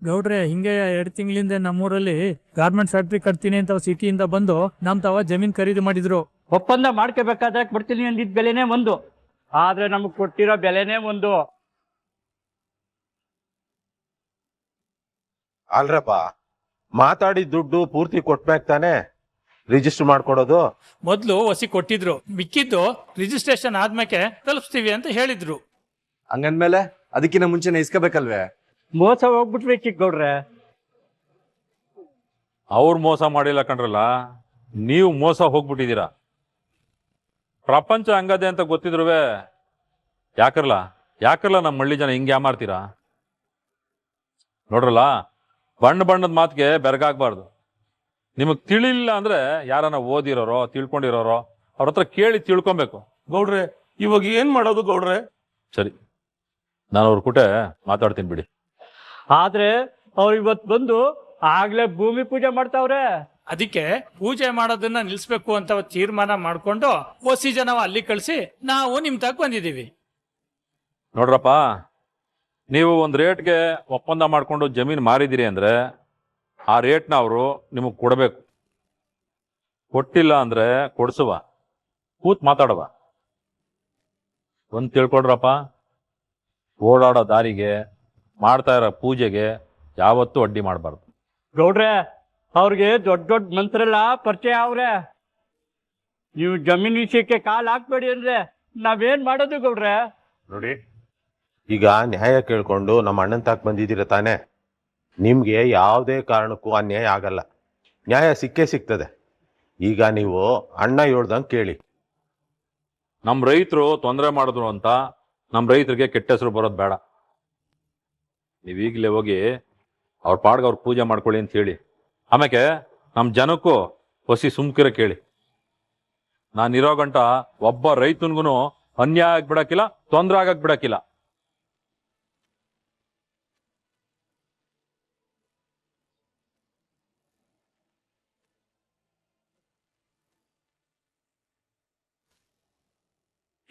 ಗೌಡ್ರೆ ಹಿಂಗೆ 2 ತಿಂಗಳಿಂದ ನಮ್ಮೂರಲ್ಲಿ ಗಾರ್ಮೆಂಟ್ ಫ್ಯಾಕ್ಟ್ರಿ ಕಟ್ತೀನಿ ಅಂತ ಸಿಟಿಯಿಂದ ಬಂದು ನಮ್ ತಾವ ಜಮೀನ್ ಖರೀದಿ ಮಾಡಿದ್ರು. ಒಪ್ಪಂದ ಮಾಡ್ಕೋಬೇಕಾದ್ರೆ ಕೊಡ್ತೀನಿ ಅಂದಿದ್ದ ಬೆಲೆನೇ ಒಂದು, ಆದ್ರೆ ನಮಗ್ ಕೊಟ್ಟಿರೋ ಬೆಲೆನೇ ಒಂದು. ಅಲ್ರಪ್ಪ, ಮಾತಾಡಿದ ದುಡ್ಡು ಪೂರ್ತಿ ಕೊಟ್ಮ್ಯಾಕ್ ತಾನೆ ರಿಜಿಸ್ಟರ್ ಮಾಡ್ಕೊಡೋದು. ಮೊದ್ಲು ಹೊಸಿ ಕೊಟ್ಟಿದ್ರು, ಮಿಕ್ಕಿದ್ದು ರಿಜಿಸ್ಟ್ರೇಷನ್ ಆದ್ಮೇಲೆ ತಲುಪಿಸ್ತೀವಿ ಅಂತ ಹೇಳಿದ್ರು. ಹಂಗಂದ್ಮೇಲೆ ಅದಕ್ಕಿಂತ ಮುಂಚೆನೆ ಇಸ್ಕೋಬೇಕಲ್ವೇ? ಮೋಸ ಹೋಗ್ಬಿಟ್ರಿ ಚಿಕ್ಕಗೌಡ್ರೆ. ಅವ್ರು ಮೋಸ ಮಾಡಿಲ್ಲ ಕಣ್ರಲ್ಲ, ನೀವು ಮೋಸ ಹೋಗ್ಬಿಟ್ಟಿದ್ದೀರಾ. ಪ್ರಪಂಚ ಹಂಗದೆ ಅಂತ ಗೊತ್ತಿದ್ರು ಯಾಕರ್ಲ ನಮ್ಮ ಹಳ್ಳಿ ಜನ ಹಿಂಗೆ ಯಾಮಾರ್ತೀರಾ? ನೋಡ್ರಲ್ಲ, ಬಣ್ಣದ ಮಾತಿಗೆ ಬೆರಗಾಗಬಾರ್ದು. ನಿಮಗೆ ತಿಳಿಲಿಲ್ಲ ಅಂದ್ರೆ ಯಾರನ್ನ ಓದಿರೋರೋ ತಿಳ್ಕೊಂಡಿರೋರೋ ಅವ್ರ ಹತ್ರ ಕೇಳಿ ತಿಳ್ಕೊಬೇಕು. ಗೌಡ್ರೆ, ಇವಾಗ ಏನ್ ಮಾಡೋದು ಗೌಡ್ರೆ? ಸರಿ, ನಾನು ಅವ್ರ ಕೂಟೆ ಮಾತಾಡ್ತೀನಿ ಬಿಡಿ. ಆದ್ರೆ ಅವ್ರು ಇವತ್ತು ಬಂದು ಆಗ್ಲೇ ಭೂಮಿ ಪೂಜೆ ಮಾಡ್ತಾವ್ರೆ. ಅದಕ್ಕೆ ಪೂಜೆ ಮಾಡೋದನ್ನ ನಿಲ್ಸ್ಬೇಕು ಅಂತ ತೀರ್ಮಾನ ಮಾಡ್ಕೊಂಡು ಹೊಸಿ ಜನವ ಅಲ್ಲಿ ಕಳಿಸಿ ನಾವು ನಿಮ್ ತಕ್ ಬಂದಿದ್ದೀವಿ. ನೋಡ್ರಪ್ಪ, ನೀವು ಒಂದು ರೇಟ್ಗೆ ಒಪ್ಪಂದ ಮಾಡ್ಕೊಂಡು ಜಮೀನು ಮಾರಿದಿರಿ ಅಂದ್ರೆ ಆ ರೇಟ್ನ ಅವರು ನಿಮಗೆ ಕೊಡಬೇಕು. ಕೊಟ್ಟಿಲ್ಲ ಅಂದ್ರೆ ಕೊಡ್ಸುವ, ಕೂತ್ ಮಾತಾಡುವ. ಒಂದು ತಿಳ್ಕೊಡ್ರಪ್ಪ, ಓಡಾಡೋ ದಾರಿಗೆ ಮಾಡ್ತಾ ಇರೋ ಪೂಜೆಗೆ ಯಾವತ್ತೂ ಅಡ್ಡಿ ಮಾಡಬಾರ್ದು. ಗೌಡ್ರೆ, ಅವ್ರಿಗೆ ದೊಡ್ಡ ಮಂತ್ರೆಲ್ಲ ಪರಿಚಯ ಅವ್ರೆ. ನೀವು ಜಮೀನ್ ವಿಷಯಕ್ಕೆ ಕಾಲ್ ಹಾಕ್ಬೇಡಿ ಅಂದ್ರೆ ನಾವೇನ್ ಮಾಡೋದು ಗೌಡ್ರೆ? ನೋಡಿ, ಈಗ ನ್ಯಾಯ ಕೇಳ್ಕೊಂಡು ನಮ್ಮ ಅಣ್ಣನ್ ತಾಕ್ ಬಂದಿದ್ದೀರ ತಾನೆ. ನಿಮ್ಗೆ ಯಾವುದೇ ಕಾರಣಕ್ಕೂ ಅನ್ಯಾಯ ಆಗಲ್ಲ, ನ್ಯಾಯ ಸಿಕ್ಕೇ ಸಿಗ್ತದೆ. ಈಗ ನೀವು ಅಣ್ಣ ಹೇಳ್ದಂಗೆ ಕೇಳಿ. ನಮ್ಮ ರೈತರು ತೊಂದರೆ ಮಾಡಿದ್ರು ಅಂತ ನಮ್ಮ ರೈತರಿಗೆ ಕೆಟ್ಟ ಹೆಸರು ಬರೋದು ಬೇಡ. ನೀವೀಗಲೇ ಹೋಗಿ ಅವ್ರ ಪಾಡ್ಗೆ ಅವ್ರು ಪೂಜೆ ಮಾಡ್ಕೊಳ್ಳಿ ಅಂತ ಹೇಳಿ. ಆಮೇಲೆ ನಮ್ಮ ಜನಕ್ಕೂ ಹೊಸಿ ಸುಮ್ಕಿರ ಕೇಳಿ. ನಾನಿರೋ ಗಂಟ ಒಬ್ಬ ರೈತನಿಗೂ ಅನ್ಯಾಯ ಆಗಿ ಬಿಡಕ್ಕಿಲ್ಲ, ತೊಂದರೆ ಆಗಕ್ ಬಿಡಕ್ಕಿಲ್ಲ.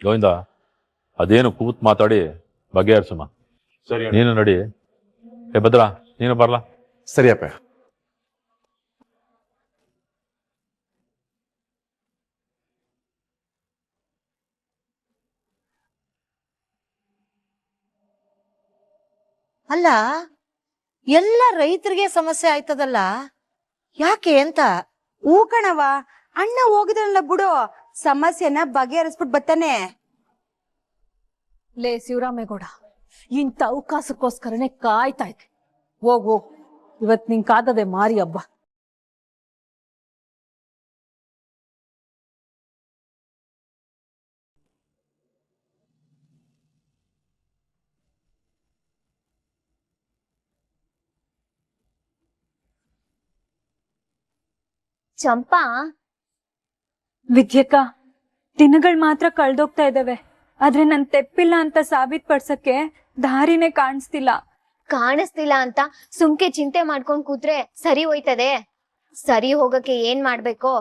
ಗೋವಿಂದ, ಅದೇನು ಕೂತ್ ಮಾತಾಡಿ ಬಗೆಹರಿಸುಮ. ಸರಿ, ನೀನು ನಡಿ. ಭದ್ರಾ, ನೀನು ಬರ್ಲಾ? ಸರಿಯಪ್ಪ. ಅಲ್ಲ, ಎಲ್ಲ ರೈತರಿಗೆ ಸಮಸ್ಯೆ ಆಯ್ತದಲ್ಲ, ಯಾಕೆ ಅಂತ? ಕಣವ, ಅಣ್ಣ ಹೋಗಿದ್ರಲ್ಲ ಬಿಡು, ಸಮಸ್ಯೆನ ಬಗೆಹರಿಸ್ಬಿಟ್ಟು ಬರ್ತಾನೆ. ಲೇ ಶಿವರಾಮೇಗೌಡ, ಇಂಥ ಅವಕಾಶಕ್ಕೋಸ್ಕರನೇ ಕಾಯ್ತಾ ಇದ್ದೆ. ಹೋಗು, ಇವತ್ ನಿಂಗ್ ಕಾದದೆ ಮಾರಿ ಹಬ್ಬ. ಚಂಪಾ, ವಿದ್ಯಕ್ಕ, ದಿನಗಳು ಮಾತ್ರ ಕಳ್ದೋಗ್ತಾ ಇದ್ದಾವೆ, ಆದ್ರೆ ನನ್ ತೆಪ್ಪಿಲ್ಲ ಅಂತ ಸಾಬೀತ್ ಪಡ್ಸಕ್ಕೆ ದಾರಿನೇ ಕಾಣಿಸ್ತಿಲ್ಲ ಅಂತ ಸುಮ್ಕೆ ಚಿಂತೆ ಮಾಡ್ಕೊಂಡ್ ಕೂತ್ರೆ ಸರಿ ಹೋಯ್ತದೆ? ಸರಿ ಹೋಗಕ್ಕೆ ಏನ್ ಮಾಡ್ಬೇಕೋ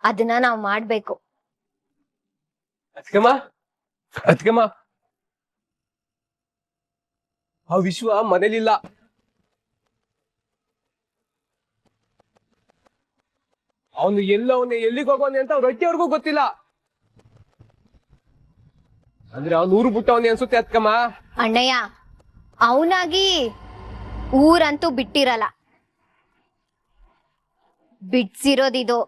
ಅದನ್ನ ನಾವ್ ಮಾಡ್ಬೇಕು. ಅದ್ಕಮ್ಮ, ಆ ವಿಶ್ವ ಮನೇಲಿಲ್ಲ. ಅವನು ಎಲ್ಲಿಗೆ ಹೋಗೋನೆ ಅಂತ ರೊಟ್ಟಿಯವ್ರಿಗೂ ಗೊತ್ತಿಲ್ಲ. ಅಂದ್ರೆ ಅವ್ನು ಊರು ಬಿಟ್ಟವನಿ ಅನ್ಸುತ್ತೆ ಅದ್ಕಮ್ಮ. ಅಣ್ಣಯ್ಯ, ಅವನಾಗಿ ಊರಂತೂ ಬಿಟ್ಟಿರಲ್ಲ, ಬಿಡ್ಸಿರೋದಿದು.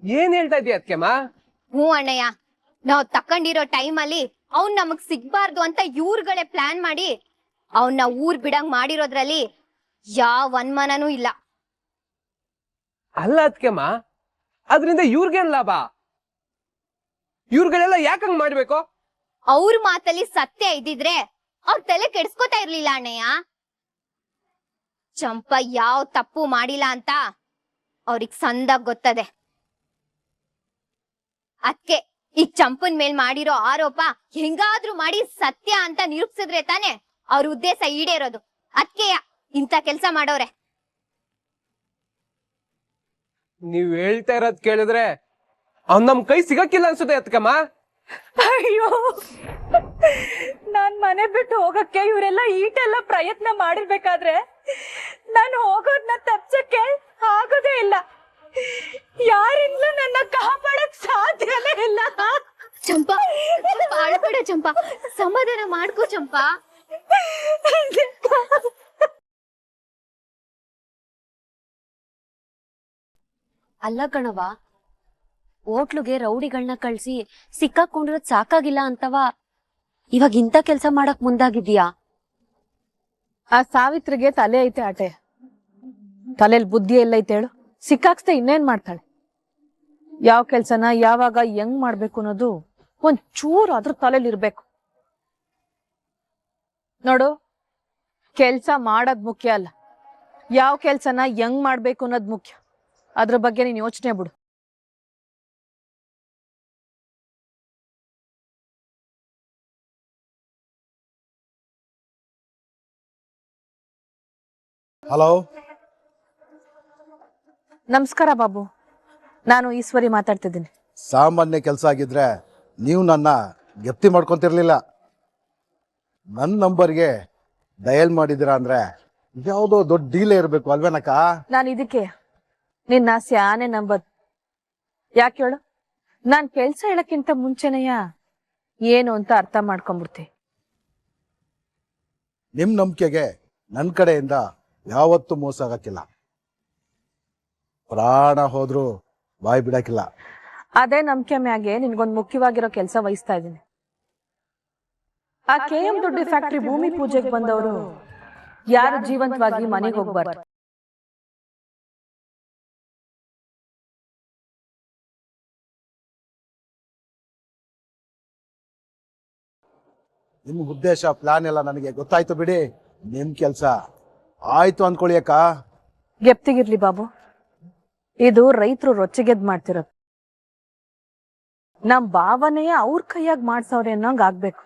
ಏನ್ ಹೇಳ್ತಾ ಇದೀಯ ಅದ್ಕಮ್ಮ? ಹ್ಞೂ ಅಣ್ಣಯ್ಯ, ನಾವ್ ತಕೊಂಡಿರೋ ಟೈಮಲ್ಲಿ ಅವ್ನ್ ನಮಗ್ ಸಿಗ್ಬಾರ್ದು ಅಂತ ಇವ್ರುಗಳೇ ಪ್ಲಾನ್ ಮಾಡಿ ಅವನ್ನ ಊರ್ ಬಿಡಂಗ್ ಮಾಡಿರೋದ್ರಲ್ಲಿ ಯಾವ ಅನುಮಾನನೂ ಇಲ್ಲ. ಅಲ್ಲ ಅದ್ಕಮ್ಮ, ಅದ್ರಿಂದ ಇವ್ರಿಗೇನ್ ಲಾಭ? ಇವ್ರುಗಳೆಲ್ಲ ಯಾಕಂಗ್ ಮಾಡ್ಬೇಕು? ಅವ್ರ ಮಾತಲ್ಲಿ ಸತ್ಯ ಇದ್ದಿದ್ರೆ ಅವ್ರ ತಲೆ ಕೆಡ್ಸ್ಕೊತಾ ಇರ್ಲಿಲ್ಲ ಅಣ್ಣಯ್ಯ. ಚಂಪ ಯಾವ ತಪ್ಪು ಮಾಡಿಲ್ಲ ಅಂತ ಅವ್ರಿಗೆ ಸಂದಾಗ ಗೊತ್ತದೆ. ಅದ್ಕೆ ಈ ಚಂಪನ್ ಮೇಲ್ ಮಾಡಿರೋ ಆರೋಪ ಹೆಂಗಾದ್ರೂ ಮಾಡಿ ಸತ್ಯ ಅಂತ ನಿರೂಪಿಸಿದ್ರೆ ತಾನೆ ಅವ್ರ ಉದ್ದೇಶ ಈಡೇರೋದು. ಅದ್ಕೆ ಇಂಥ ಕೆಲ್ಸ ಮಾಡೋರೆ. ನೀವ್ ಹೇಳ್ತಾ ಇರೋದ್ ಕೇಳಿದ್ರೆ ಅವ್ನ್ ನಮ್ ಕೈ ಸಿಗಕ್ಕಿಲ್ಲ ಅನ್ಸುತ್ತೆ ಅತ್ಕಮ್ಮ. ಅಯ್ಯೋ, ನಾನ್ ಮನೆ ಬಿಟ್ಟು ಹೋಗಕ್ಕೆ ಇವರೆಲ್ಲ ಈಟೆಲ್ಲ ಪ್ರಯತ್ನ ಮಾಡಿರ್ಬೇಕಾದ್ರೆ ನಾನು ಹೋಗೋದನ್ನ ತಪ್ಸಕ್ಕೆ ಆಗೋದೇ ಇಲ್ಲ. ಯಾರಿಂದಲೂ ನನ್ನ ಕಾಪಾಡಕ್ ಸಾಧ್ಯನೇ ಇಲ್ಲ. ಚಂಪಾ, ಅಳ್ಬೇಡ ಚಂಪಾ, ಸಮಾಧಾನ ಮಾಡ್ಕೋ ಚಂಪಾ. ಅಲ್ಲ ಕಣವ, ಹೋಟ್ಲುಗೆ ರೌಡಿಗಳನ್ನ ಕಳ್ಸಿ ಸಿಕ್ಕಾಕೊಂಡಿರೋದ್ ಸಾಕಾಗಿಲ್ಲ ಅಂತವ ಇವಾಗ ಇಂಥ ಕೆಲ್ಸ ಮಾಡಕ್ ಮುಂದಾಗಿದ್ಯಾ? ಆ ಸಾವಿತ್ರಿಗೆ ತಲೆ ಐತೆ ಆಟೆ, ತಲೆಲ್ ಬುದ್ಧಿ ಎಲ್ಲ ಐತೆ ಹೇಳು. ಸಿಕ್ಕಾಕ್ಸ್ದೆ ಇನ್ನೇನ್ ಮಾಡ್ತಾಳೆ? ಯಾವ ಕೆಲ್ಸನ ಯಾವಾಗ ಹೆಂಗ್ ಮಾಡ್ಬೇಕು ಅನ್ನೋದು ಒಂದ್ ಚೂರು ಅದ್ರ ತಲೆಲ್ ಇರ್ಬೇಕು. ನೋಡು, ಕೆಲ್ಸ ಮಾಡೋದ್ ಮುಖ್ಯ ಅಲ್ಲ, ಯಾವ ಕೆಲ್ಸನ ಹೆಂಗ್ ಮಾಡ್ಬೇಕು ಅನ್ನೋದ್ ಮುಖ್ಯ. ಅದ್ರ ಬಗ್ಗೆ ನೀನ್ ಯೋಚನೆ ಬಿಡು. ಹಲೋ, ನಮಸ್ಕಾರ ಬಾಬು, ನಾನು ಈಶ್ವರಿ ಮಾತಾಡ್ತಿದ್ದೀನಿ. ಸಾಮಾನ್ಯ ಕೆಲಸ ಆಗಿದ್ರೆ ನೀವು ನನ್ನ ಗೆಪ್ತಿ ಮಾಡ್ಕೊಂತಿರ್ಲಿಲ್ಲ. ನನ್ನ ನಂಬರ್ಗೆ ಡಯಲ್ ಮಾಡಿದಿರಾ ಅಂದ್ರೆ ಯಾವುದೋ ದೊಡ್ಡ ಡೀಲೇ ಇರಬೇಕು ಅಲ್ವೇನಕ್ಕ? ನಾನು ಇದಕ್ಕೆ ನಿನ್ನ ಸ್ಯಾನೆ ನಂಬದ್ ಯಾಕೆ ಹೇಳು? ನಾನ್ ಕೆಲ್ಸ ಹೇಳಕ್ಕಿಂತ ಮುಂಚೆನೆಯ ಏನು ಅಂತ ಅರ್ಥ ಮಾಡ್ಕೊಂಡ್ಬಿಡ್ತಿ. ನಿಮ್ ನಂಬಿಕೆಗೆ ನನ್ನ ಕಡೆಯಿಂದ ಯಾವತ್ತೂ ಮೋಸ ಆಗಕ್ಕಿಲ್ಲ. ಪ್ರಾಣ ಹೋದ್ರು ಬಾಯಿ ಬಿಡಕ್ಕಿಲ್ಲ. ಅದೇ ನಂಬಿಕೆ ಮ್ಯಾಗೆ ನಿನ್ಗೊಂದ್ ಮುಖ್ಯವಾಗಿರೋ ಕೆಲಸ ವಹಿಸ್ತಾ ಇದ್ದೀನಿ. ಆ KM ದೊಡ್ಡ ಫ್ಯಾಕ್ಟ್ರಿ ಭೂಮಿ ಪೂಜೆಗೆ ಬಂದವರು ಯಾರು ಜೀವಂತವಾಗಿ ಮನೆಗೆ ಹೋಗ್ಬಾರ್ದು. ನಿಮ್ ಉದ್ದೇಶ ಪ್ಲಾನ್ ಎಲ್ಲ ನನಗೆ ಗೊತ್ತಾಯ್ತು ಬಿಡಿ. ನಿಮ್ ಕೆಲ್ಸ ಆಯ್ತು ಅನ್ಕೊಳ್ಳಿ ಅಕ್ಕ. ಗೆಪ್ತಿಗಿರ್ಲಿ ಬಾಬು, ಇದು ರೈತರು ರೊಚ್ಚಿಗೆದ್ ಮಾಡ್ತಿರೋದು. ನಮ್ ಭಾವನೆಯ ಅವ್ರ ಕೈಯಾಗ ಮಾಡ್ಸವ್ರೆ ಅನ್ನೋಂಗ್ ಆಗ್ಬೇಕು.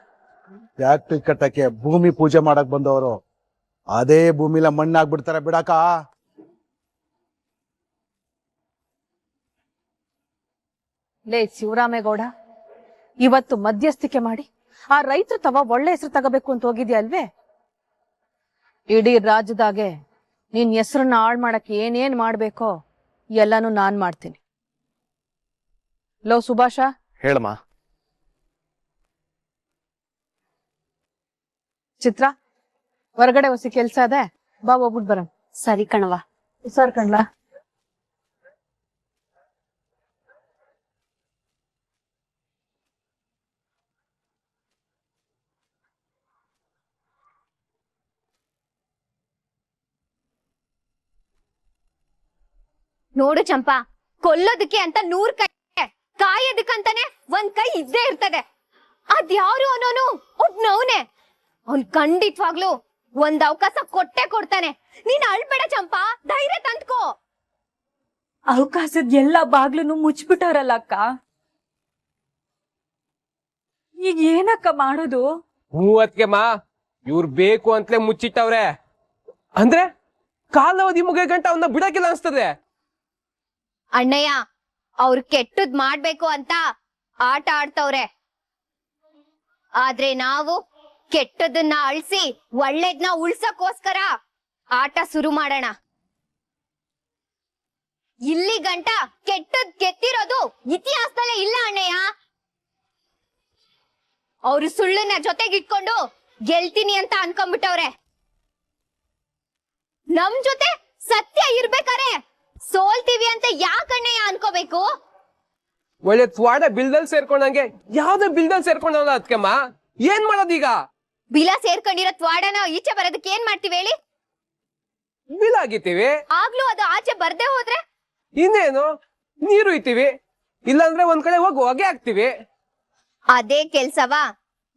ಫ್ಯಾಕ್ಟ್ರಿ ಕಟ್ಟಕ್ಕೆ ಭೂಮಿ ಪೂಜೆ ಮಾಡಕ್ ಬಂದವರು ಅದೇ ಭೂಮಿಲ ಮಣ್ಣಾಗ್ಬಿಡ್ತಾರೆ ಬಿಡಕ್ಕ. ಲೇ ಶಿವರಾಮೇಗೌಡ, ಇವತ್ತು ಮಧ್ಯಸ್ಥಿಕೆ ಮಾಡಿ ಆ ರೈತರ ತವ ಒಳ್ಳೆ ಹೆಸರು ತಗೋಬೇಕು ಅಂತ ಹೋಗಿದ್ಯಾ ಅಲ್ವೇ? ಇಡೀ ರಾಜ್ಯದಾಗೆ ನಿನ್ ಹೆಸರನ್ನ ಹಾಳು ಮಾಡಕ್ ಏನೇನ್ ಮಾಡ್ಬೇಕೋ ಎಲ್ಲಾನು ನಾನ್ ಮಾಡ್ತೀನಿ. ಲೋ ಸುಭಾಷ, ಹೇಳಮ್ಮ. ಚಿತ್ರ, ಹೊರಗಡೆ ಹೊಸಿ ಕೆಲ್ಸ ಅದೇ, ಬಾ ಹೋಗ್ಬಿಟ್ ಬರ. ಸರಿ ಕಣವ. ಸರ್ ಕಣ್ಲಾ. ನೋಡು ಚಂಪಾ, ಕೊಲ್ಲೋದಕ್ಕೆ ಅಂತ 100 ಕೈ, ಕಾಯೋದಕ್ಕಂತಾನೆ 1 ಕೈ ಇದ್ದೇ ಇರ್ತದೆ. ಅದ್ಯಾರು ಅನ್ನೋನು ಒಬ್ನವನೇ. ಅವ್ನ್ ಖಂಡಿತವಾಗ್ಲು ಒಂದ್ ಅವಕಾಶ ಕೊಟ್ಟೆ ಕೊಡ್ತಾನೆ. ನೀನ್ ಅಳ್ಬೇಡ ಚಂಪಾ, ಧೈರ್ಯ ತಂದ್ಕೋ. ಅವಕಾಶದ ಎಲ್ಲಾ ಬಾಗ್ಲೂ ಮುಚ್ಬಿಟ್ಟವ್ರಲ್ಲ ಅಕ್ಕ, ಈಗ ಏನಕ್ಕ ಮಾಡೋದು? ಮೂವತ್ಗೆ ಮಾ ಇವ್ರು ಬೇಕು ಅಂತಲೇ ಮುಚ್ಚಿಟ್ಟವ್ರೆ. ಅಂದ್ರೆ ಕಾಲಾವಧಿ ಮುಗಿಯ ಗಂಟ ಅವನ್ನ ಬಿಡಕಿಲ್ಲ ಅನ್ಸ್ತದೆ. ಅಣ್ಣಯ್ಯ, ಅವ್ರು ಕೆಟ್ಟದ್ ಮಾಡ್ಬೇಕು ಅಂತ ಆಟ ಆಡ್ತವ್ರೆ. ಆದ್ರೆ ನಾವು ಕೆಟ್ಟದನ್ನ ಅಳ್ಸಿ ಒಳ್ಳೇದ್ನ ಉಳ್ಸಕ್ಕೋಸ್ಕರ ಆಟ ಶುರು ಮಾಡೋಣ. ಇಲ್ಲಿ ಗಂಟ ಕೆಟ್ಟದ್ ಗೆದ್ದಿರೋದು ಇತಿಹಾಸದಲ್ಲೇ ಇಲ್ಲ ಅಣ್ಣಯ್ಯ. ಅವ್ರು ಸುಳ್ಳನ್ನ ಜೊತೆಗಿಟ್ಕೊಂಡು ಗೆಲ್ತೀನಿ ಅಂತ ಅನ್ಕೊಂಡ್ಬಿಟ್ಟವ್ರೆ. ನಮ್ ಜೊತೆ ಸತ್ಯ ಇರ್ಬೇಕಾರೆ ಸೋಲ್ತೀವಿ ಅಂತ ಯಾಕಣ್ಣಯ್ಯ ಅನ್ಕೋಬೇಕು? ಒಳ್ಳೆ ಸ್ವಾಡ ಬಿಲ್ದಲ್ಲಿ ಸೇರ್ಕೊಂಡಂಗೆ ಯಾವ್ದೇ ಬಿಲ್ದಲ್ಲಿ ಸೇರ್ಕೊಂಡವಲ್ಲ ಅದಕ್ಕೆಮ್ಮ. ಏನ್ ಮಾಡೋದೀಗ? ಬಿಲ ಸೇರ್ಕೊಂಡಿರೋ ತ್ವಾಡನ ಈಚೆ ಬರೋದಕ್ಕೆ ಏನ್ ಮಾಡ್ತೀವಿ ಹೇಳಿ? ಬಿಲ್ ಆಗಿತ್ತೀವಿ, ಆಗ್ಲೂ ಅದು ಆಚೆ ಬರ್ದೇ ಹೋದ್ರೆ ಇನ್ನೇನು ನೀರು ಇತ್ತೀವಿ, ಇಲ್ಲಾಂದ್ರೆ ಒಂದ್ ಕಡೆ ಹೋಗಿ ಹೊಗೆ ಹಾಕ್ತಿವಿ. ಅದೇ ಕೆಲ್ಸವ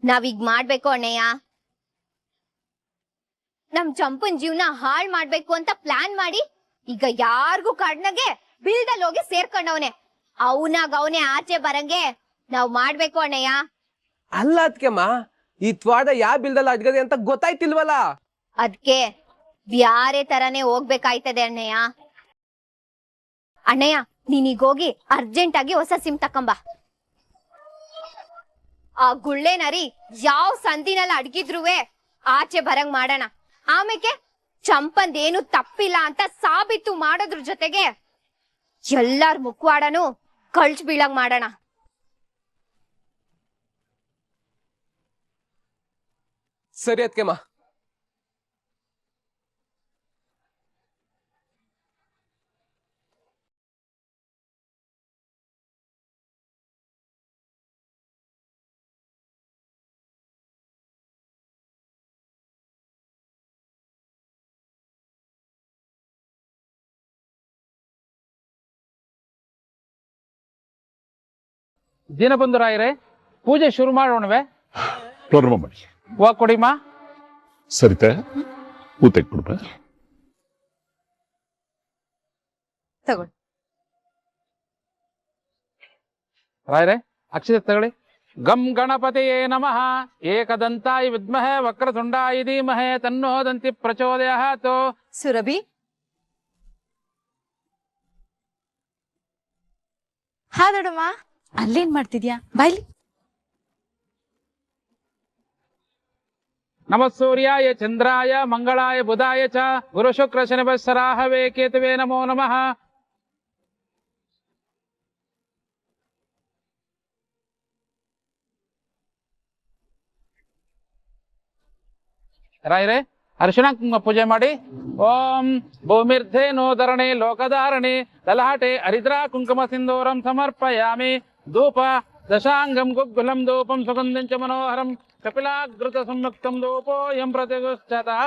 ನಾವೀಗ ಮಾಡ್ಬೇಕು ಅಣ್ಣಯ್ಯ. ನಮ್ ಚಂಪನ್ ಜೀವನ ಹಾಳ್ ಮಾಡ್ಬೇಕು ಅಂತ ಪ್ಲಾನ್ ಮಾಡಿ ಈಗ ಯಾರಿಗೂ ಕಣ್ಣಗೆ ಬಿಲ್ದಲ್ಲಿ ಹೋಗಿ ಸೇರ್ಕೊಂಡವನೆ. ಅವನಾಗ ಅವನೇ ಆಚೆ ಬರಂಗೆ ನಾವ್ ಮಾಡ್ಬೇಕು ಅಣ್ಣಯ್ಯ. ಅಲ್ಲ ಅದಕ್ಕೆಮ್ಮ, ಈ ತ್ವಾಡ ಯಾವ ಬಿಲ್ದಲ್ಲಿ ಅಡ್ಗದೆ ಅಂತ ಗೊತ್ತಾಯ್ತಿಲ್ವಲ್ಲ. ಅದ್ಕೆ ಬ್ಯಾರೆ ತರಾನೇ ಹೋಗ್ಬೇಕಾಯ್ತದೆ ಅಣ್ಣಯ್ಯ. ಅಣ್ಣಯ್ಯ, ನೀನೀಗ ಹೋಗಿ ಅರ್ಜೆಂಟ್ ಆಗಿ ಹೊಸ ಸಿಮ್ ತಕೊಂಬ. ಆ ಗುಳ್ಳೆ ನರಿ ಯಾವ ಸಂದಿನಲ್ಲಿ ಅಡ್ಗಿದ್ರುವೆ ಆಚೆ ಬರಂಗ್ ಮಾಡೋಣ. ಆಮೇಲೆ ಚಂಪಂದೇನು ತಪ್ಪಿಲ್ಲ ಅಂತ ಸಾಬೀತು ಮಾಡೋದ್ರ ಜೊತೆಗೆ ಎಲ್ಲಾರ್ ಮುಖವಾಡನು ಕಳ್ಚ್ ಬೀಳಂಗ್ ಮಾಡೋಣ. ಸರಿ ಅದ್ಕೆಮ್ಮ. ದೀನಬಂಧು ರಾಯರೇ, ಪೂಜೆ ಶುರು ಮಾಡೋಣವೇ? ಪ್ರಾರಂಭ ಮಾಡಿ. ಹೂವ ಕೊಡಿಮ್ಮ. ಸರಿತಾ ಹೂ ತೆಗ್ಬಿಡ್ಬ. ತಗೊಳ್ಳಿ ರಾಯರೇ, ಅಕ್ಷತೆ ತಗೊಳ್ಳಿ. ಗಂ ಗಣಪತಿಯೇ ನಮಃ. ಏಕದಂತಾಯ ವಿದ್ಮಹೇ ವಕ್ರತುಂಡಾಯ ಧೀಮಹಿ ತನ್ನೋ ದಂತಿ ಪ್ರಚೋದಯಾತ್. ಸುರಭಿ, ಹಾ ದೊಡಮ್ಮ. ಅಲ್ಲೇನ್ ಮಾಡ್ತಿದ್ಯಾ? ಬಾಯ್ಲಿ. ನಮಃ ಸೂರ್ಯಾಯ ಚಂದ್ರಾಯ ಮಂಗಳಾಯ ಬುಧಾಯ ಚ ಗುರು ಶುಕ್ರ ಶನಿಭ್ಯಸ್ಸರಾಹವೇ ಕೇತುವೆ ನಮೋ ನಮಃ. ರಾಯರೇ, ಅರಿಶಿಣ ಕುಂಕುಮ ಪೂಜೆ ಮಾಡಿ. ಓಂ ಭೂಮಿರ್ಧೇ ನೋಧರಣೆ ಲೋಕಧಾರಣೆ ಲಲಾಟೆ ಹರಿದ್ರಾ ಕುಂಕುಮ ಸಿಂಧೂರಂ ಸಮರ್ಪಯಾಮಿ. ಧೂಪ ದಶಾಂಗಂ ಗುಗ್ಗುಲಂ ಧೂಪಂ ಸುಗಂಧಂ ಚ ಮನೋಹರಂ ಕಪಿಲಾಗೃತ ಸಂಯುಕ್ತಂ ಧೂಪೋಯಂ ಪ್ರತಿಗುಷ್ಠತಃ.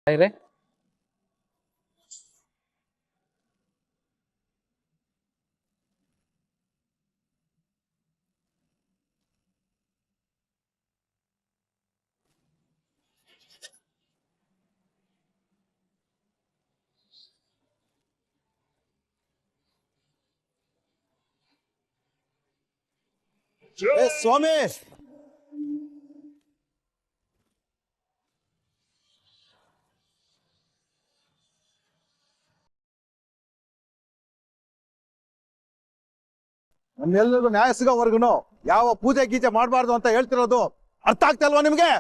ರಾಯರೇ, ಸ್ವಾಮಿ, ನಮ್ಮೆಲ್ಲರಿಗೂ ನ್ಯಾಯ ಸಿಗೋವರೆಗೂ ಯಾವ ಪೂಜೆ ಗೀಜೆ ಮಾಡಬಾರ್ದು ಅಂತ ಹೇಳ್ತಿರೋದು ಅರ್ಥ ಆಗ್ತಲ್ವಾ ನಿಮ್ಗೆ?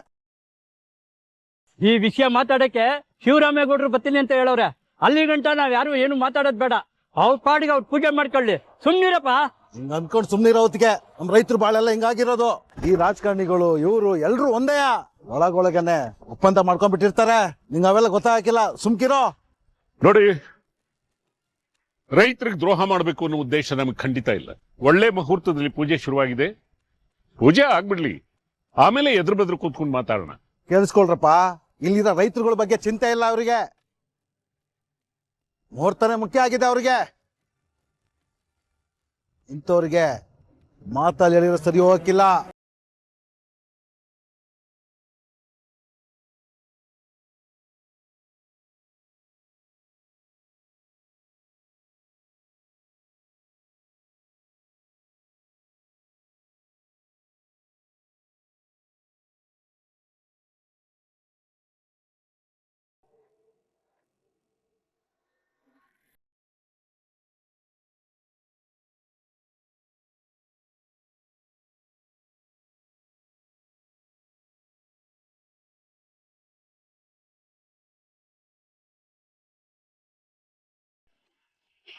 ಈ ವಿಷಯ ಮಾತಾಡಕ್ಕೆ ಶಿವರಾಮೇಗೌಡರು ಬರ್ತೀನಿ ಅಂತ ಹೇಳವ್ರೆ. ಅಲ್ಲಿ ಗಂಟ ನಾವ್ ಯಾರು ಏನು ಮಾತಾಡೋದ್ ಬೇಡ. ಅವ್ರ ಪಾಡಿಗೆ ಅವ್ರು ಪೂಜೆ ಮಾಡ್ಕೊಳ್ಳಿ. ಸುಮ್ನಿರಪ್ಪ. ಹಿಂಗ ಅನ್ಕೊಂಡ್ ಸುಮ್ನಿರೋ ಹೊತ್ತಿಗೆ ನಮ್ ರೈತರು ಬಾಳೆಲ್ಲ ಹಿಂಗಾಗಿರೋದು. ಈ ರಾಜಕಾರಣಿಗಳು ಇವರು ಎಲ್ರು ಒಂದೇ ಒಳಗೊಳಗನೆ ಒಪ್ಪಂದ ಮಾಡ್ಕೊಂಡ್ಬಿಟ್ಟಿರ್ತಾರೆ. ನಿಂಗ ಅವೆಲ್ಲ ಗೊತ್ತಾಗಿಲ್ಲ, ಸುಮ್ಕಿರೋ. ನೋಡಿ, ರೈತರಿಗೆ ದ್ರೋಹ ಮಾಡಬೇಕು ಅನ್ನೋ ಉದ್ದೇಶ ನಮಗೆ ಖಂಡಿತ ಇಲ್ಲ. ಒಳ್ಳೆ ಮುಹೂರ್ತದಲ್ಲಿ ಪೂಜೆ ಶುರುವಾಗಿದೆ, ಪೂಜೆ ಆಗ್ಬಿಡ್ಲಿ, ಆಮೇಲೆ ಎದುರು ಬೆದ್ರು ಕೂತ್ಕೊಂಡು ಮಾತಾಡೋಣ. ಕೇಳಿಸ್ಕೊಳ್ರಪ್ಪ, ಇಲ್ಲಿರೋ ರೈತರುಗಳ ಬಗ್ಗೆ ಚಿಂತೆ ಇಲ್ಲ ಅವರಿಗೆ. ಮುಹೂರ್ತನೇ ಮುಖ್ಯ ಆಗಿದೆ ಅವ್ರಿಗೆ. ಇಂಥವ್ರಿಗೆ ಮಾತಲ್ಲಿ ಹೇಳಿರೋ ಸರಿ ಹೋಗಕ್ಕಿಲ್ಲ.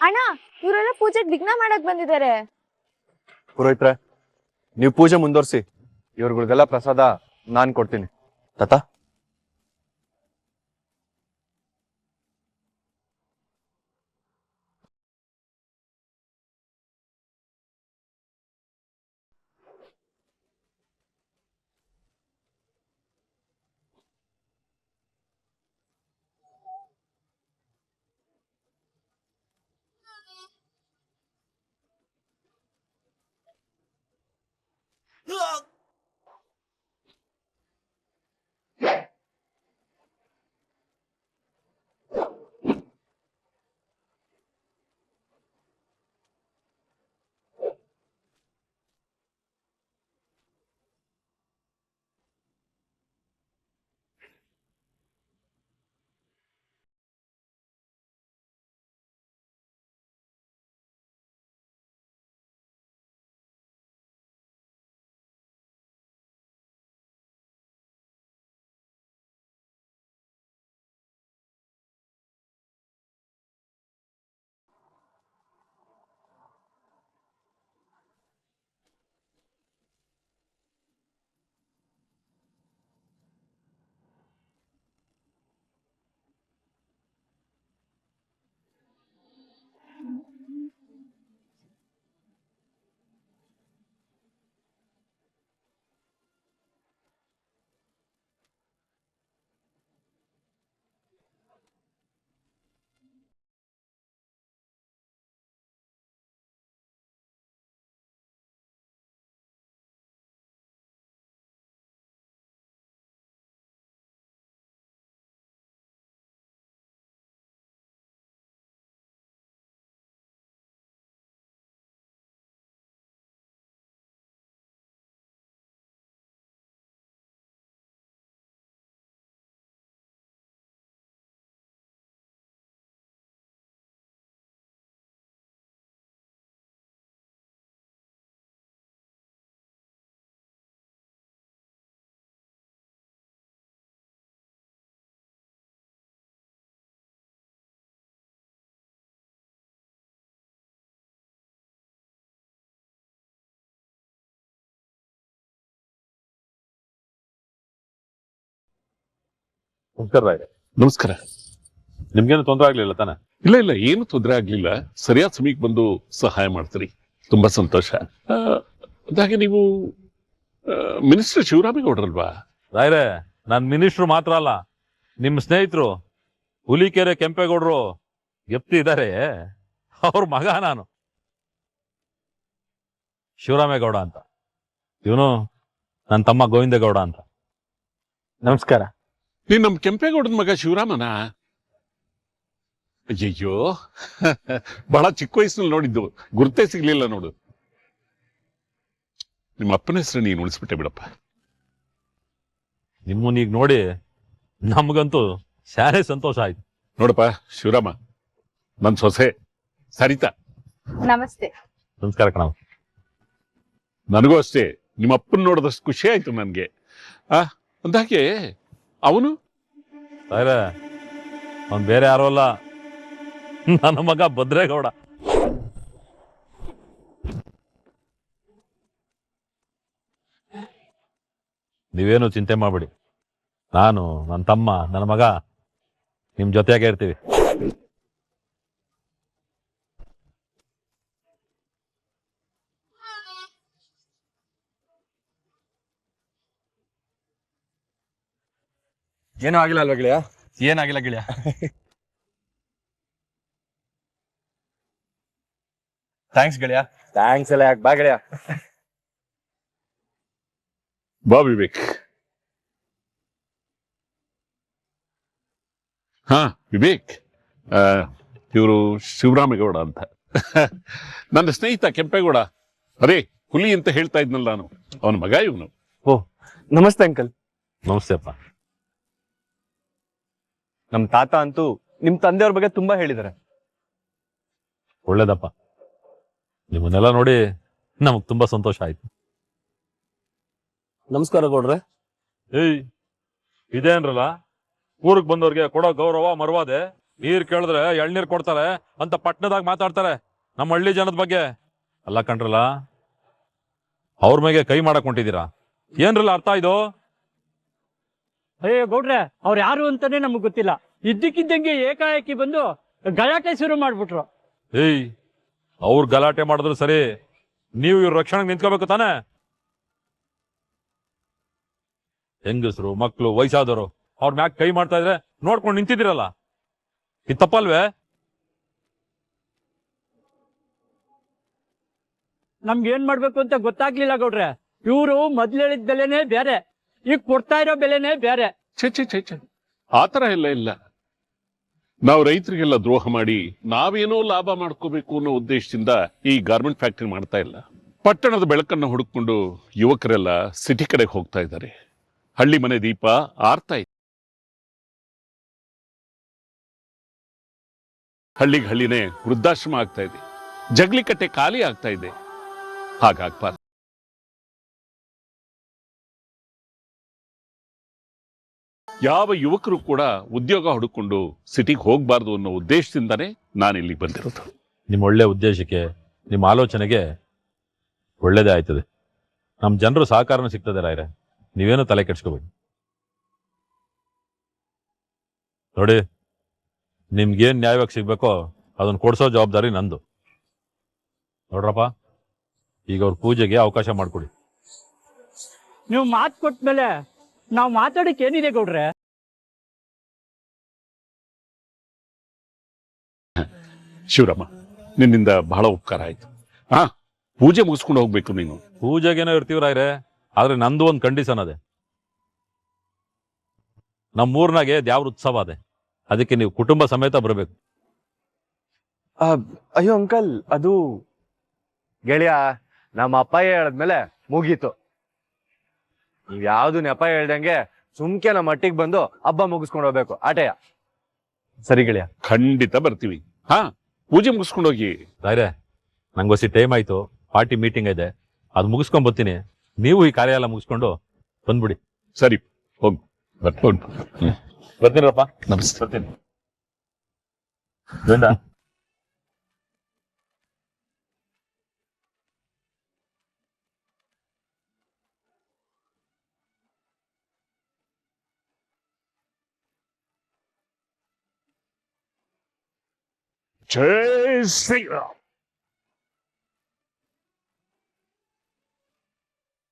ಅಣ್ಣ, ಇವರೆಲ್ಲ ಪೂಜೆಗೆ ವಿಘ್ನ ಮಾಡಕ್ ಬಂದಿದ್ದಾರೆ. ಪುರೋಹಿತ್ರೆ, ನೀವು ಪೂಜೆ ಮುಂದುವರ್ಸಿ. ಇವ್ರಿಗೆಲ್ಲ ಪ್ರಸಾದ ನಾನ್ ಕೊಡ್ತೀನಿ. ತಾತ, ನಮಸ್ಕಾರ ರಾಯ್ರೆ. ನಮಸ್ಕಾರ. ನಿಮ್ಗೇನು ತೊಂದರೆ ಆಗ್ಲಿಲ್ಲ ತಾನೆ? ಇಲ್ಲ ಇಲ್ಲ, ಏನು ತೊಂದರೆ ಆಗ್ಲಿಲ್ಲ. ಸರಿಯಾದ ಸಮಯಕ್ಕೆ ಬಂದು ಸಹಾಯ ಮಾಡ್ತೀರಿ, ತುಂಬಾ ಸಂತೋಷ. ಅದಾಗೆ ನೀವು ಮಿನಿಸ್ಟರ್ ಶಿವರಾಮೇಗೌಡರಲ್ವಾ? ರಾಯ್ರೆ, ನಾನ್ ಮಿನಿಸ್ಟ್ರು ಮಾತ್ರ ಅಲ್ಲ, ನಿಮ್ ಸ್ನೇಹಿತರು ಹುಲಿಕೆರೆ ಕೆಂಪೇಗೌಡರು ಎಪ್ತಿ ಇದ್ದಾರೆ, ಅವ್ರ ಮಗ ನಾನು, ಶಿವರಾಮೇಗೌಡ ಅಂತ. ಇವನು ನನ್ನ ತಮ್ಮ ಗೋವಿಂದೇಗೌಡ ಅಂತ. ನಮಸ್ಕಾರ. ನೀನ್ ನಮ್ ಕೆಂಪೇಗೌಡನ ಮಗ ಶಿವರಾಮನ? ಅಯ್ಯಯ್ಯೋ, ಬಹಳ ಚಿಕ್ಕ ವಯಸ್ಸಿನಲ್ಲಿ ನೋಡಿದ್ದು, ಗುರ್ತೇ ಸಿಗ್ಲಿಲ್ಲ ನೋಡು. ನಿಮ್ಮ ಅಪ್ಪನ ಹೆಸರು ನೀನು ಉಳಿಸ್ಬಿಟ್ಟೆ ಬಿಡಪ್ಪ. ನಿಮ್ಮನ್ನೀಗ ನೋಡಿ ನಮ್ಗಂತೂ ಶಾನೆ ಸಂತೋಷ ಆಯ್ತು. ನೋಡಪ್ಪ ಶಿವರಾಮ, ನನ್ ಸೊಸೆ ಸರಿತಾ. ನಮಸ್ತೆ. ನಮಸ್ಕಾರ ಕಣ. ನನಗೂ ಅಷ್ಟೇ, ನಿಮ್ಮ ಅಪ್ಪನ ನೋಡಿದಷ್ಟು ಖುಷಿ ಆಯ್ತು ನನ್ಗೆ. ಅಂದಾಗೆ ಅವನು ಅವನ್ ಬೇರೆ ಯಾರೋ ಅಲ್ಲ, ನನ್ನ ಮಗ ಭದ್ರೇಗೌಡ. ನೀವೇನು ಚಿಂತೆ ಮಾಡ್ಬೇಡಿ, ನಾನು, ನನ್ನ ತಮ್ಮ, ನನ್ನ ಮಗ ನಿಮ್ ಜೊತೆಯಾಗೆ ಇರ್ತೀವಿ. ಏನೂ ಆಗಿಲ್ಲ ಅಲ್ವಾ ಗೆಳೆಯ? ಏನಾಗಿಲ್ಲ ಗೆಳೆಯ. ಥ್ಯಾಂಕ್ಸ್ ಗೆಳೆಯ. ಥ್ಯಾಂಕ್ಸ್ ಎಲ್ಲ ಯಾಕೆ, ಬಾ ಗೆಳೆಯ. ಬಾ ವಿವೇಕ್. ಹಾ ವಿವೇಕ್, ಇವರು ಶಿವರಾಮೇಗೌಡ ಅಂತ, ನನ್ನ ಸ್ನೇಹಿತ ಕೆಂಪೇಗೌಡ. ಅರೇ ಹುಲಿ ಅಂತ ಹೇಳ್ತಾ ಇದ್ನಲ್ಲ ನಾನು, ಅವನ ಮಗ ಇವನು. ಓ ನಮಸ್ತೆ ಅಂಕಲ್. ನಮಸ್ತೆ ಅಪ್ಪ. ನಮ್ ತಾತ ಅಂತೂ ನಿಮ್ ತಂದೆಯವ್ರ ಬಗ್ಗೆ ತುಂಬಾ ಹೇಳಿದಾರೆ. ಒಳ್ಳೇದಪ್ಪ, ನಿಮ್ಮನ್ನೆಲ್ಲ ನೋಡಿ ನಮಗ್ ತುಂಬಾ ಸಂತೋಷ ಆಯ್ತು. ನಮಸ್ಕಾರ ಗೌಡ್ರೆ. ಏಯ್, ಇದೇನ್ರಲ್ಲ ಊರಿಗೆ ಬಂದವ್ರಿಗೆ ಕೊಡೋ ಗೌರವ ಮರ್ವಾದೆ. ನೀರ್ ಕೇಳಿದ್ರೆ ಎಳ್ನೀರ್ ಕೊಡ್ತಾರೆ ಅಂತ ಪಟ್ಟಣದಾಗ ಮಾತಾಡ್ತಾರೆ ನಮ್ಮ ಹಳ್ಳಿ ಜನದ ಬಗ್ಗೆ. ಅಲ್ಲ ಕಣ್ರಲ್ಲ, ಅವ್ರ ಮೇಲೆ ಕೈ ಮಾಡಕ್ ಹೊಂಟಿದ್ದೀರಾ? ಏನ್ರಲ್ಲ ಅರ್ಥ ಇದು? ಅಯ್ಯೋ ಗೌಡ್ರೆ, ಅವ್ರು ಯಾರು ಅಂತಾನೆ ನಮಗ್ ಗೊತ್ತಿಲ್ಲ. ಇದ್ದಕ್ಕಿದ್ದಂಗೆ ಏಕಾಏಕಿ ಬಂದು ಗಲಾಟೆ ಶುರು ಮಾಡ್ಬಿಟ್ರು. ಏಯ್, ಅವ್ರು ಗಲಾಟೆ ಮಾಡಿದ್ರು ಸರಿ, ನೀವು ಇವ್ರ ರಕ್ಷಣೆಗೆ ನಿಂತ್ಕೋಬೇಕು ತಾನೆ. ಹೆಂಗಸರು, ಮಕ್ಕಳು, ವಯಸ್ಸಾದವರು ಅವ್ರ ಮ್ಯಾಕ್ ಕೈ ಮಾಡ್ತಾ ಇದ್ರೆ ನೋಡ್ಕೊಂಡು ನಿಂತಿದ್ದೀರಲ್ಲ, ಇದು ತಪ್ಪಲ್ವೇ? ನಮ್ಗೆ ಏನ್ ಮಾಡ್ಬೇಕು ಅಂತ ಗೊತ್ತಾಗ್ಲಿಲ್ಲ ಗೌಡ್ರೆ. ಇವರು ಮೊದ್ಲು ಹೇಳಿದ ಬೆಲೆನೇ ಬೇರೆ, ಈಗ ಕೊಡ್ತಾ ಇರೋ ಬೆಲೆನೇ ಬೇರೆ. ಛೆ ಛೆ ಛೆ ಛೆ, ಆತರ ಎಲ್ಲ ಇಲ್ಲ. ನಾವು ರೈತರಿಗೆಲ್ಲ ದ್ರೋಹ ಮಾಡಿ ನಾವೇನೋ ಲಾಭ ಮಾಡ್ಕೋಬೇಕು ಅನ್ನೋ ಉದ್ದೇಶದಿಂದ ಈ ಗಾರ್ಮೆಂಟ್ ಫ್ಯಾಕ್ಟರಿ ಮಾಡ್ತಾ ಇಲ್ಲ. ಪಟ್ಟಣದ ಬೆಳಕನ್ನು ಹುಡುಕೊಂಡು ಯುವಕರೆಲ್ಲ ಸಿಟಿ ಕಡೆಗೆ ಹೋಗ್ತಾ ಇದ್ದಾರೆ. ಹಳ್ಳಿ ಮನೆ ದೀಪ ಆರ್ತಾ ಇದೆ. ಹಳ್ಳಿಗೆ ಹಳ್ಳಿನೇ ವೃದ್ಧಾಶ್ರಮ ಆಗ್ತಾ ಇದೆ, ಜಗ್ಲಿ ಕಟ್ಟೆ ಖಾಲಿ ಆಗ್ತಾ ಇದೆ. ಹಾಗಾಗ್ಬಾರ್ದು. ಯಾವ ಯುವಕರು ಕೂಡ ಉದ್ಯೋಗ ಹುಡುಕೊಂಡು ಸಿಟಿಗೆ ಹೋಗ್ಬಾರ್ದು ಅನ್ನೋ ಉದ್ದೇಶದಿಂದಾನೇ ನಾನಿಲ್ಲಿ ಬಂದಿರೋದು. ನಿಮ್ಮ ಒಳ್ಳೆ ಉದ್ದೇಶಕ್ಕೆ, ನಿಮ್ಮ ಆಲೋಚನೆಗೆ ಒಳ್ಳೇದೇ ಆಯ್ತದೆ. ನಮ್ಮ ಜನರು ಸಹಕಾರನೂ ಸಿಗ್ತದೆ ರಾಯ್ರೆ, ನೀವೇನು ತಲೆ ಕೆಡ್ಸ್ಕೋಬೇಡಿ. ನೋಡಿ, ನಿಮ್ಗೇನ್ ನ್ಯಾಯವಾಗಿ ಸಿಗ್ಬೇಕೋ ಅದನ್ನ ಕೊಡ್ಸೋ ಜವಾಬ್ದಾರಿ ನಂದು. ನೋಡ್ರಪ್ಪ, ಈಗ ಅವ್ರ ಪೂಜೆಗೆ ಅವಕಾಶ ಮಾಡ್ಕೊಡಿ. ನೀವು ಮಾತು ಕೊಟ್ಮೇಲೆ ನಾವು ಮಾತಾಡಕ್ಕೆ ಏನಿದೆ ಗೌಡ್ರೆ? ಶಿವರಾಮ, ನಿನ್ನಿಂದ ಬಹಳ ಉಪಕಾರ ಆಯ್ತು. ಪೂಜೆ ಮುಗಿಸ್ಕೊಂಡು ಹೋಗ್ಬೇಕು ನೀನು. ಪೂಜೆಗೇನೋ ಇರ್ತೀವಿ ರಾಯ್ರೆ, ಆದ್ರೆ ನಂದು ಒಂದು ಕಂಡೀಷನ್ ಅದೇ. ನಮ್ಮೂರ್ನಾಗೆ ದ್ಯಾವ್ರ ಉತ್ಸವ ಅದೇ, ಅದಕ್ಕೆ ನೀವು ಕುಟುಂಬ ಸಮೇತ ಬರಬೇಕು. ಅಯ್ಯೋ ಅಂಕಲ್, ಅದು ಗೆಳೆಯ ನಮ್ಮ ಅಪ್ಪ ಹೇಳದ್ಮೇಲೆ ಮುಗೀತು. ನೀವ್ ಯಾವ್ದು ನೆಪ ಹೇಳ್ದಂಗೆ ಸುಮ್ಕೆ ನಮ್ಮ ಮಟ್ಟಿಗೆ ಬಂದು ಹಬ್ಬ ಮುಗಿಸ್ಕೊಂಡು ಹೋಗ್ಬೇಕು, ಆಟೆಯ. ಸರಿ ಗೆಳೆಯ, ಖಂಡಿತ ಬರ್ತೀವಿ. ಪೂಜೆ ಮುಗಿಸ್ಕೊಂಡು ಹೋಗಿ. ರಾಯ್ರೆ, ನಂಗೊಸಿ ಟೈಮ್ ಆಯ್ತು, ಪಾರ್ಟಿ ಮೀಟಿಂಗ್ ಇದೆ, ಅದು ಮುಗಿಸ್ಕೊಂಡ್ ಬರ್ತೀನಿ. ನೀವು ಈ ಕಾರ್ಯ ಎಲ್ಲ ಮುಗಿಸ್ಕೊಂಡು ಬಂದ್ಬಿಡಿ. ಸರಿ, ಹೋಗಿ ಬರ್ತೀನಪ್ಪ. ನಮಸ್ತೆ. ಬರ್ತೀನಿ. ಜೈ ಶ್ರೀರಾಮ್.